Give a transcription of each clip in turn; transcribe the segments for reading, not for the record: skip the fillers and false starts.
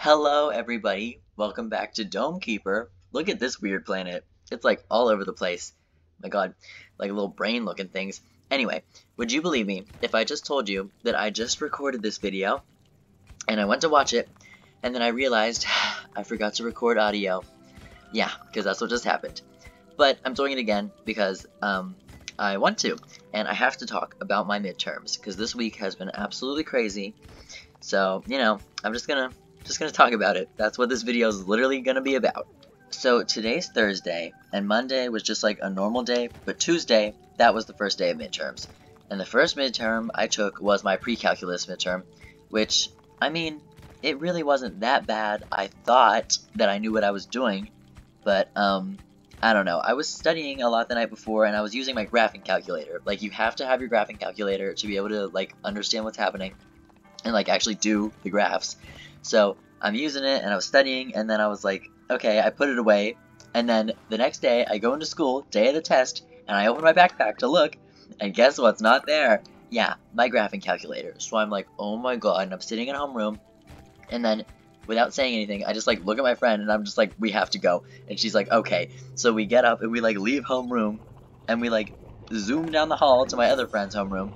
Hello, everybody. Welcome back to Dome Keeper. Look at this weird planet. It's like all over the place. My God, like little brain-looking things. Anyway, would you believe me if I just told you that I just recorded this video and I went to watch it and then I realized I forgot to record audio. Yeah, because that's what just happened. But I'm doing it again because I want to, and I have to talk about my midterms because this week has been absolutely crazy. So, I'm just gonna talk about it. That's what this video is literally gonna be about. So today's Thursday, and Monday was just like a normal day, but Tuesday, that was the first day of midterms. And the first midterm I took was my pre-calculus midterm, which, I mean, it really wasn't that bad. I thought that I knew what I was doing, but, I don't know. I was studying a lot the night before, and I was using my graphing calculator. Like, you have to have your graphing calculator to be able to, like, understand what's happening and, like, actually do the graphs. So I'm using it, and I was studying, and then I was like, okay, I put it away, and then the next day, I go into school, day of the test, and I open my backpack to look, and guess what's not there? Yeah, my graphing calculator. So I'm like, oh my god, and I'm sitting in homeroom, and then, without saying anything, I just, like, look at my friend, and I'm just like, we have to go, and she's like, okay. So we get up, and we, like, leave homeroom, and we, like, zoom down the hall to my other friend's homeroom,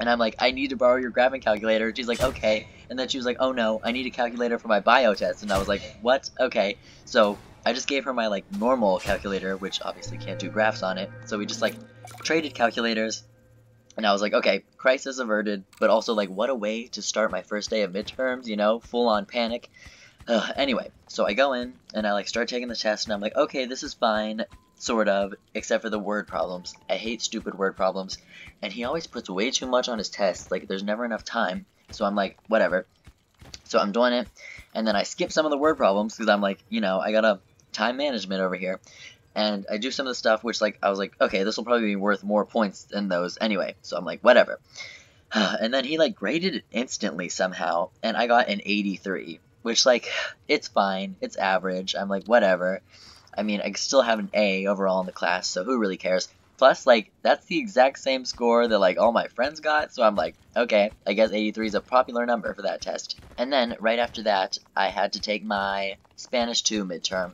and I'm like, I need to borrow your graphing calculator. She's like, okay. And then she was like, oh no, I need a calculator for my bio test. And I was like, what? Okay. So I just gave her my, like, normal calculator, which obviously can't do graphs on it. So we just, like, traded calculators. And I was like, okay, crisis averted. But also, like, what a way to start my first day of midterms, full on panic. Anyway, so I go in, and I, like, start taking the test. And I'm like, okay, this is fine. Sort of, except for the word problems. I hate stupid word problems. And he always puts way too much on his tests. Like, there's never enough time. So I'm like, whatever. So I'm doing it. And then I skip some of the word problems because I'm like, I got a time management over here. And I do some of the stuff which, like, I was like, okay, this will probably be worth more points than those anyway. So I'm like, whatever. And then he, like, graded it instantly somehow. And I got an 83. Which, like, it's fine. It's average. I'm like, whatever. I mean, I still have an A overall in the class, so who really cares? Plus, like, that's the exact same score that, like, all my friends got, so I'm like, okay, I guess 83 is a popular number for that test. And then, right after that, I had to take my Spanish 2 midterm,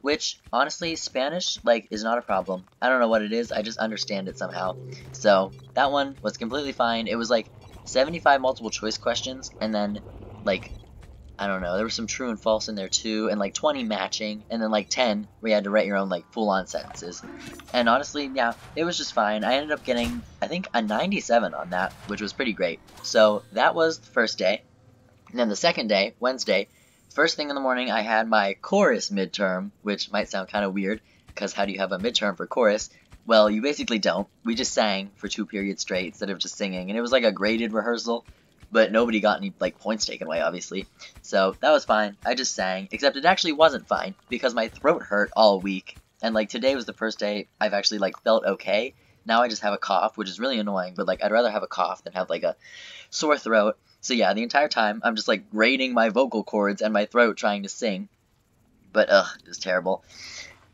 which, honestly, Spanish, like, is not a problem. I don't know what it is, I just understand it somehow. So, that one was completely fine. It was, like, 75 multiple choice questions, and then, like, I don't know, there was some true and false in there too, and like 20 matching, and then like 10 where you had to write your own like full-on sentences. And honestly, yeah, it was just fine. I ended up getting, I think, a 97 on that, which was pretty great. So that was the first day. And then the second day, Wednesday, first thing in the morning, I had my chorus midterm, which might sound kind of weird, because how do you have a midterm for chorus? Well, you basically don't. We just sang for 2 periods straight instead of just singing, and it was like a graded rehearsal. But nobody got any, like, points taken away, obviously. So, that was fine. I just sang. Except it actually wasn't fine, because my throat hurt all week. And, like, today was the first day I've actually, like, felt okay. Now I just have a cough, which is really annoying. But, like, I'd rather have a cough than have, like, a sore throat. So, yeah, the entire time, I'm just, like, grating my vocal cords and my throat trying to sing. But, it was terrible.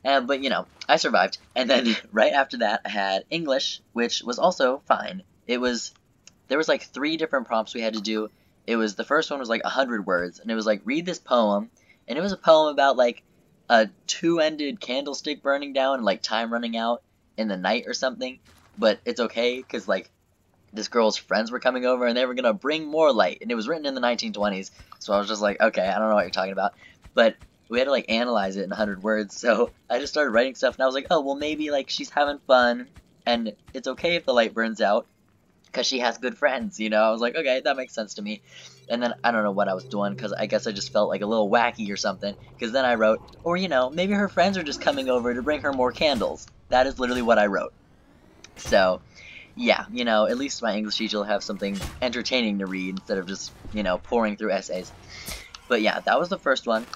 But, I survived. And then, right after that, I had English, which was also fine. There was like 3 different prompts we had to do. The first one was like 100 words, and it was like, read this poem, and it was a poem about like a 2-ended candlestick burning down and like time running out in the night or something. But it's okay, because like this girl's friends were coming over and they were gonna bring more light, and it was written in the 1920s, so I was just like, okay, I don't know what you're talking about. But we had to like analyze it in 100 words, so I just started writing stuff, and I was like, oh, well, maybe like she's having fun, and it's okay if the light burns out, because she has good friends, I was like, okay, that makes sense to me. And then I don't know what I was doing, because I guess I just felt like a little wacky or something, because then I wrote, or maybe her friends are just coming over to bring her more candles. That is literally what I wrote. So, yeah, at least my English teacher will have something entertaining to read instead of just, pouring through essays. But yeah, that was the first one.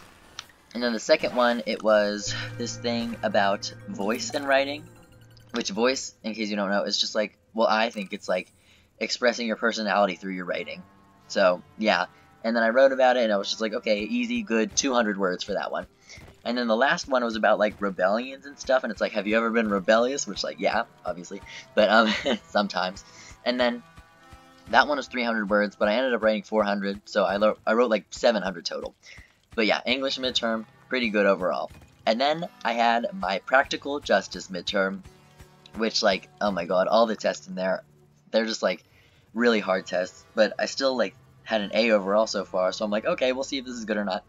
And then the second one, it was this thing about voice and writing, which voice, in case you don't know, is just like, well, I think it's like expressing your personality through your writing. So, yeah. And then I wrote about it, and I was just like, okay, easy, good, 200 words for that one. And then the last one was about, like, rebellions and stuff, and it's like, have you ever been rebellious? Which, like, yeah, obviously. But, sometimes. And then that one was 300 words, but I ended up writing 400, so I wrote, like, 700 total. But yeah, English midterm, pretty good overall. And then I had my practical justice midterm, which, like, oh my god, all the tests in there, they're just like really hard tests, but I still like had an A overall so far, so I'm like, okay, we'll see if this is good or not.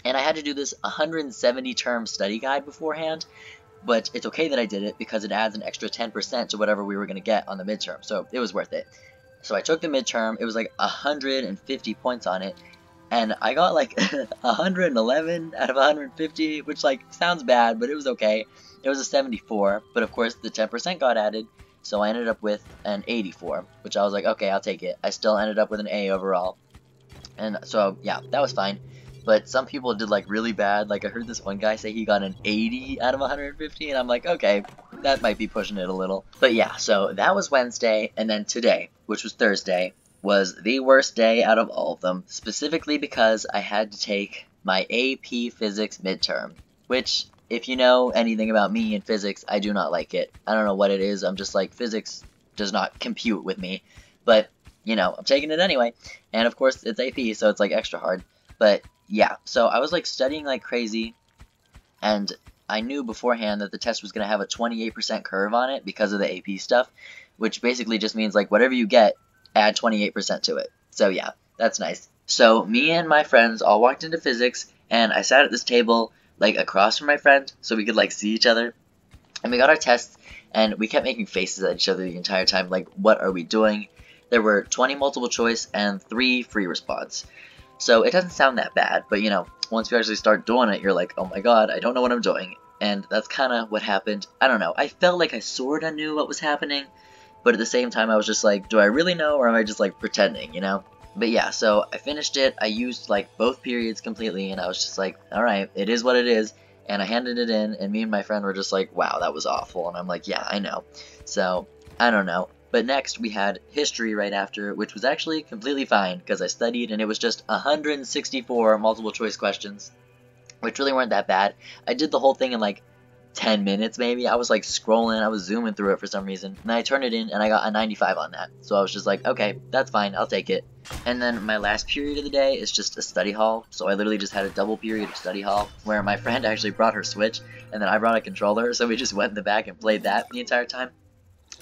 And I had to do this 170 term study guide beforehand, but it's okay that I did it because it adds an extra 10% to whatever we were going to get on the midterm, so it was worth it. So I took the midterm, it was like 150 points on it, and I got like 111 out of 150, which like sounds bad, but it was okay. It was a 74, but of course the 10% got added, so I ended up with an 84, which I was like, okay, I'll take it. I still ended up with an A overall, and so yeah, that was fine. But some people did like really bad. Like I heard this one guy say he got an 80 out of 150, and I'm like, okay, that might be pushing it a little. But yeah, so that was Wednesday, and then today, which was Thursday, was the worst day out of all of them, specifically because I had to take my AP Physics midterm, which, if you know anything about me in physics, I do not like it. I don't know what it is, I'm just like, physics does not compute with me, but, you know, I'm taking it anyway, and of course, it's AP, so it's like extra hard, but yeah, so I was like studying like crazy, and I knew beforehand that the test was going to have a 28% curve on it because of the AP stuff, which basically just means like whatever you get, add 28% to it. So yeah, that's nice. So me and my friends all walked into physics, and I sat at this table like across from my friend so we could like see each other, and we got our tests, and we kept making faces at each other the entire time, like, what are we doing? There were 20 multiple choice and 3 free response. So it doesn't sound that bad, but you know, once you actually start doing it, you're like, oh my god, I don't know what I'm doing. And that's kind of what happened. I don't know, I felt like I sort of knew what was happening, but at the same time I was just like, do I really know, or am I just like pretending, you know? But yeah, so I finished it, I used like both periods completely, and I was just like, alright, it is what it is, and I handed it in, and me and my friend were just like, wow, that was awful, and I'm like, yeah, I know. So, I don't know. But next, we had history right after, which was actually completely fine, because I studied, and it was just 164 multiple choice questions, which really weren't that bad. I did the whole thing in like 10 minutes, maybe. I was like scrolling, I was zooming through it for some reason, and I turned it in, and I got a 95 on that. So I was just like, okay, that's fine, I'll take it. And then my last period of the day is just a study hall, so I literally just had a double period of study hall, where my friend actually brought her Switch, and then I brought a controller, so we just went in the back and played that the entire time.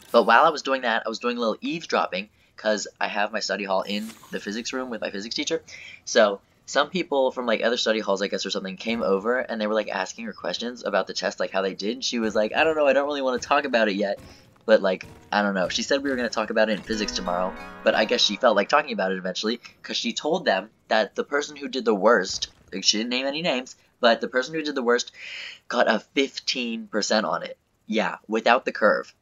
But while I was doing that, I was doing a little eavesdropping, because I have my study hall in the physics room with my physics teacher. So some people from like other study halls, I guess, or something, came over, and they were like asking her questions about the test, like how they did. She was like, I don't know, I don't really want to talk about it yet, but like, I don't know. She said we were going to talk about it in physics tomorrow, but I guess she felt like talking about it eventually, because she told them that the person who did the worst, like, she didn't name any names, but the person who did the worst got a 15% on it. Yeah, without the curve.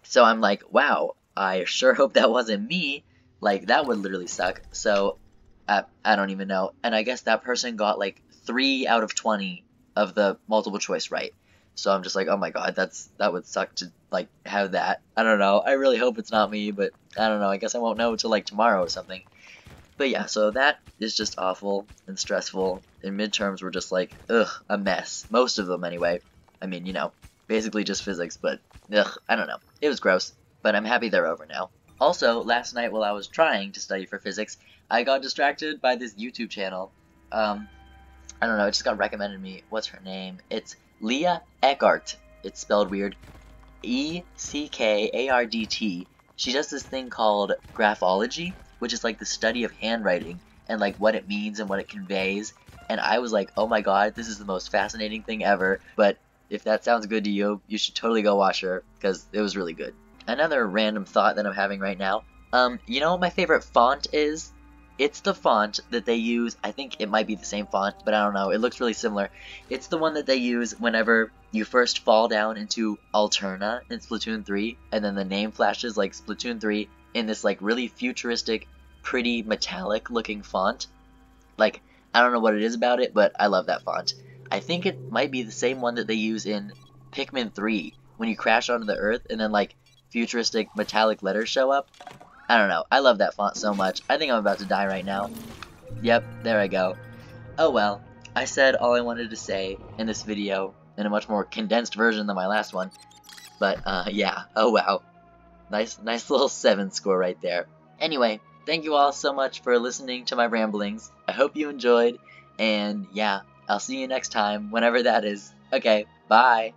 So I'm like, wow, I sure hope that wasn't me. Like, that would literally suck. So, I don't even know. And I guess that person got like 3 out of 20 of the multiple choice right. So I'm just like, oh my god, that would suck to like have that. I don't know. I really hope it's not me, but I don't know. I guess I won't know until like tomorrow or something. But yeah, so that is just awful and stressful. And midterms were just like, ugh, a mess. Most of them anyway. I mean, you know, basically just physics, but ugh, I don't know. It was gross, but I'm happy they're over now. Also, last night while I was trying to study for physics, I got distracted by this YouTube channel. I don't know, it just got recommended to me. What's her name? It's Leah Eckart. It's spelled weird. E-C-K-A-R-D-T. She does this thing called graphology, which is like the study of handwriting and like what it means and what it conveys. And I was like, oh my god, this is the most fascinating thing ever. But if that sounds good to you, you should totally go watch her, because it was really good. Another random thought that I'm having right now. You know what my favorite font is? It's the font that they use, I think it might be the same font, but I don't know, it looks really similar. It's the one that they use whenever you first fall down into Alterna in Splatoon 3, and then the name flashes like Splatoon 3 in this like really futuristic, pretty metallic looking font. Like, I don't know what it is about it, but I love that font. I think it might be the same one that they use in Pikmin 3, when you crash onto the earth and then like futuristic metallic letters show up. I don't know, I love that font so much. I think I'm about to die right now. Yep, there I go. Oh well, I said all I wanted to say in this video in a much more condensed version than my last one. But yeah, oh wow. Nice little 7 score right there. Anyway, thank you all so much for listening to my ramblings. I hope you enjoyed, And yeah, I'll see you next time, whenever that is. Okay, bye!